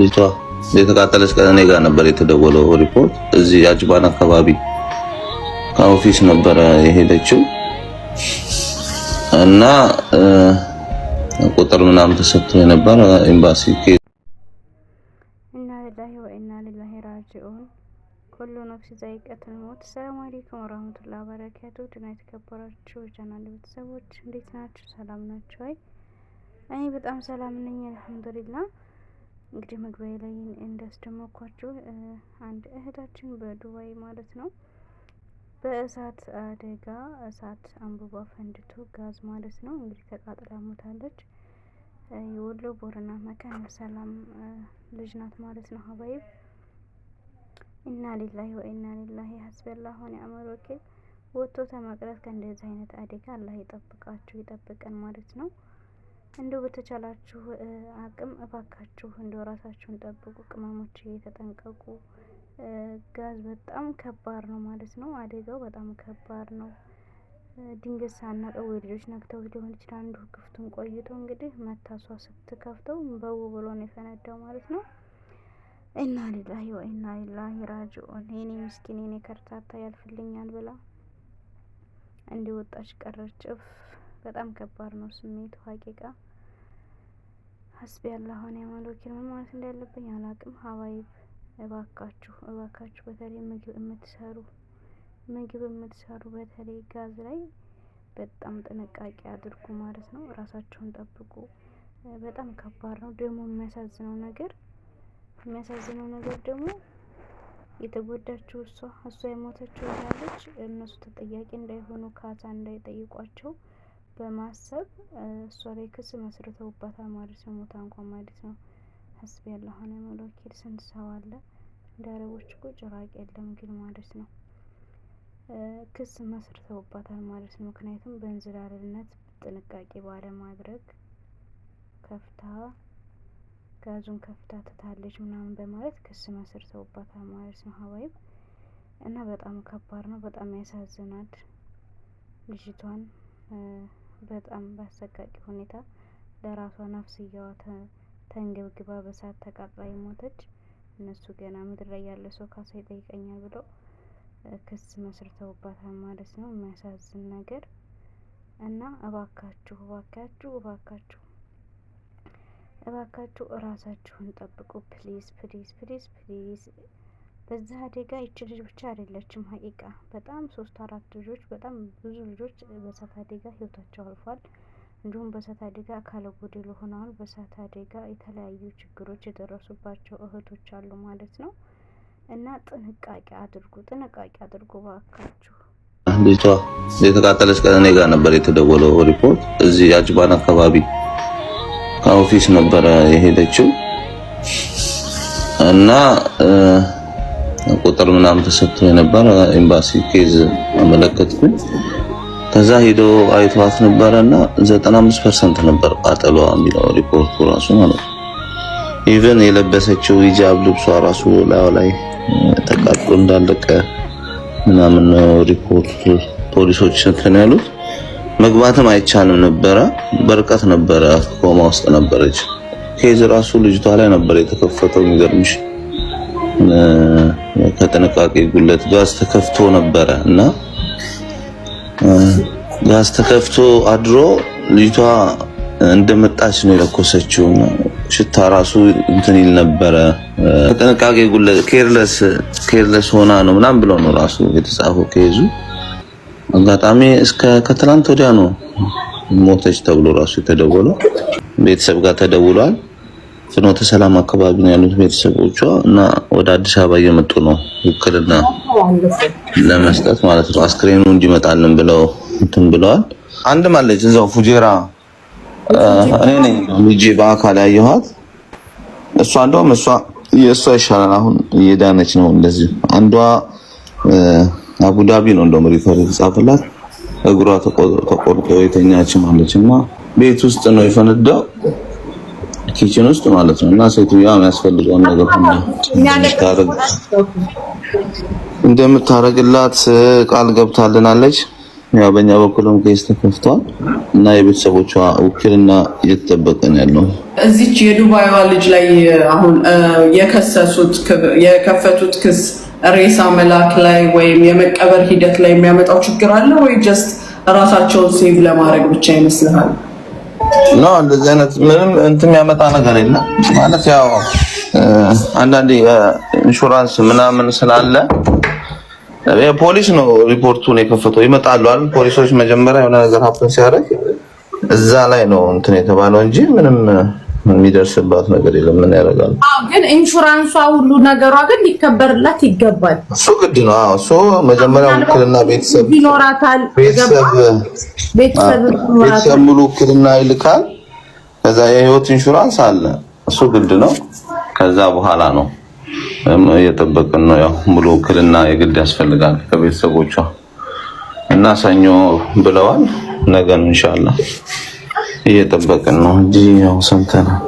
ልጅቷ የተቃጠለች ቀን እኔ ጋር ነበር የተደወለው ሪፖርት። እዚህ አጅባን አካባቢ ከኦፊስ ነበር የሄደችው እና ቁጥር ምናምን ተሰጥቶ የነበረ ኤምባሲ እና ለላሂ ወኢና ኢለይሂ ራጂዑን ኩሉ ነፍስ ዛኢቀቱል ሞት። ሰላም አለይኩም ወራህመቱላሂ ወበረካቱ። ድና የተከበራችሁ ቻናል ቤተሰቦች እንዴት ናችሁ? ሰላም ናችሁ? እኔ በጣም ሰላም ነኝ አልሐምዱሊላህ። እንግዲህ መግቢያ ላይ እንዳስደመኳችሁ አንድ እህታችን በዱባይ ማለት ነው በእሳት አደጋ እሳት አንቡባ ፈንድቶ ጋዝ ማለት ነው እንግዲህ ተቃጥላ ሞታለች። የወሎ ቦረና መካነ ሰላም ልጅ ናት ማለት ነው። ሀባይብ ኢና ሊላሂ ወኢና ኢለይሂ ሐስበላሁ ወኒዕመል ወኪል። ወጥቶ ተመቅረት ከእንደዚህ አይነት አደጋ አላህ ይጠብቃችሁ ይጠብቀን ማለት ነው። እንደው በተቻላችሁ አቅም እባካችሁ እንደው ራሳችሁን ጠብቁ፣ ቅመሞች ተጠንቀቁ። ጋዝ በጣም ከባድ ነው ማለት ነው። አደጋው በጣም ከባድ ነው። ድንገት ሳናቀው ልጆች ነክተው ሊሆን ይችላል። እንዲሁ ክፍቱን ቆይቶ እንግዲህ መታሷ ስትከፍተው በው ብሎ ነው የፈነዳው ማለት ነው። ኢና ሊላሂ ወኢና ኢለይሂ ራጂዑን። የኔ ምስኪን የኔ ከርታታ ያልፍልኛል ብላ እንዲወጣች ቀረች። በጣም ከባድ ነው ስሜቱ ሀቂቃ። ሐስቢ አላህ ወኒዕመል ወኪል ማለት እንዳለብኝ አላቅም። ሀባይብ እባካችሁ በተለይ ምግብ የምትሰሩ በተለይ ጋዝ ላይ በጣም ጥንቃቄ አድርጉ ማለት ነው። ራሳችሁን ጠብቁ። በጣም ከባድ ነው። ደግሞ የሚያሳዝነው ነገር ደግሞ የተጎዳችው እሷ የሞተችው ያለች እነሱ ተጠያቂ እንዳይሆኑ ካሳ እንዳይጠይቋቸው በማሰብ እሷ ላይ ክስ መስርተውባታል ማለት ነው። ሞታ እንኳን ማለት ነው። ሐስቢ አላህ ወኒዕመል ወኪል። ስንት ሰው አለ እንደ አረቦች እኮ ጭራቅ የለም ግን ማለት ነው። ክስ መስርተውባታል ማለት ነው። ምክንያቱም በእንዝላልነት ጥንቃቄ ባለማድረግ ጋዙን ከፍታ ትታለች ምናምን በማለት ክስ መስርተውባታል ማለት ነው። ሀባይብ እና በጣም ከባድ ነው። በጣም ያሳዝናል። ልጅቷን በጣም በአሰቃቂ ሁኔታ ለራሷ ነፍስያዋ ተንገብግባ በሳት ተቃጥላ የሞተች። እነሱ ገና ምድር ላይ ያለ ሰው ካሳ ይጠይቀኛል ብለው ክስ መስርተውባታል ማለት ነው። የሚያሳዝን ነገር እና እባካችሁ እራሳችሁን ጠብቁ ፕሊዝ። በዛ አደጋ ይች ልጅ ብቻ አይደለችም ሀቂቃ በጣም 3-4 ልጆች በጣም ብዙ ልጆች በእሳት አደጋ ህይወታቸው አልፏል። እንዲሁም በእሳት አደጋ አካለ ጎደሎ ሆነዋል። በእሳት አደጋ የተለያዩ ችግሮች የደረሱባቸው እህቶች አሉ ማለት ነው። እና ጥንቃቄ አድርጉ ባካችሁ። ልጅቷ የተቃጠለች ቀን እኔ ጋር ነበር የተደወለው ሪፖርት። እዚህ አጅባን አካባቢ ከኦፊስ ነበር የሄደችው እና ቁጥር ምናምን ተሰጥቶ የነበረ ኤምባሲ ኬዝ አመለከትኩኝ። ከዛ ሄዶ አይቷት ነበርና 95% ነበር ቃጠሏ የሚለው ሪፖርቱ ራሱ ማለት ነው። ኢቭን የለበሰችው ሂጃብ ልብሷ ራሱ ላይ ተቃጥሎ እንዳለቀ ምናምን ነው ሪፖርቱ። ፖሊሶች እንትን ያሉት መግባትም አይቻልም ነበረ፣ በርቀት ነበረ፣ ኮማ ውስጥ ነበረች። ኬዝ ራሱ ልጅቷ ላይ ነበር የተከፈተው። የሚገርምሽ ከጥንቃቄ ጉለት ጋዝ ተከፍቶ ነበረ እና ጋዝ ተከፍቶ አድሮ ልጅቷ እንደመጣች ነው የለኮሰችው። ሽታ ራሱ እንትን ይል ነበረ። ጥንቃቄ ጉለት ኬርለስ ሆና ነው ምናምን ብለው ነው ራሱ የተጻፈው ኬዙ። አጋጣሚ እስከ ከትላንት ወዲያ ነው ሞተች ተብሎ ራሱ የተደወለው። ቤተሰብ ጋር ተደውሏል። ፍኖተ ሰላም አካባቢ ነው ያሉት ቤተሰቦቿ እና ወደ አዲስ አበባ እየመጡ ነው ውክልና ለመስጠት ማለት ነው። አስክሬኑ እንዲመጣልን ብለው እንትን ብለዋል። አንድም አለች እዛው ፉጄራ እኔ ነኝ ልጄ በአካል ያየኋት። እሷ እንደውም የእሷ ይሻላል አሁን እየዳነች ነው። እንደዚህ አንዷ አቡዳቢ ነው እንደውም ሪፈር የተጻፈላት እግሯ ተቆርጦ የተኛችም አለችና ቤት ውስጥ ነው የፈነዳው ኪችን ውስጥ ማለት ነው። እና ሴትዮዋ የሚያስፈልገውን ነገር እንደምታረግላት ቃል ገብታልናለች። ያው በእኛ በኩልም ኬስ ተከፍቷል እና የቤተሰቦቿ ውክልና እየተጠበቀ ነው ያለው። እዚች የዱባይዋ ልጅ ላይ አሁን የከፈቱት ክስ ሬሳ መላክ ላይ ወይም የመቀበር ሂደት ላይ የሚያመጣው ችግር አለ ወይ ጀስት ራሳቸውን ሴቭ ለማድረግ ብቻ ይመስልሃል? ነው እንደዚህ አይነት ምንም እንትን የሚያመጣ ነገር የለም ማለት ያው አንዳንዴ ኢንሹራንስ ምናምን ስላለ ፖሊስ ነው ሪፖርቱን የከፈተው። ይመጣሉ አይደል ፖሊሶች መጀመሪያ የሆነ ነገር ሀፕን ሲያደርግ እዛ ላይ ነው እንትን የተባለው እንጂ ምንም የሚደርስባት ነገር የለም። ምን ያደርጋል? ግን ኢንሹራንሷ ሁሉ ነገሯ ግን ሊከበርላት ይገባል። እሱ ግድ ነው። እሱ መጀመሪያ ውክልና ቤተሰብ ይኖራታል። ቤተሰብ ሙሉ ውክልና ይልካል። ከዛ የህይወት ኢንሹራንስ አለ። እሱ ግድ ነው። ከዛ በኋላ ነው እየጠበቅን ነው። ያው ሙሉ ውክልና የግድ ያስፈልጋል ከቤተሰቦቿ እና ሰኞ ብለዋል። ነገ ነው ኢንሻአላህ እየጠበቅን ነው እንጂ ያው ሰምተናል።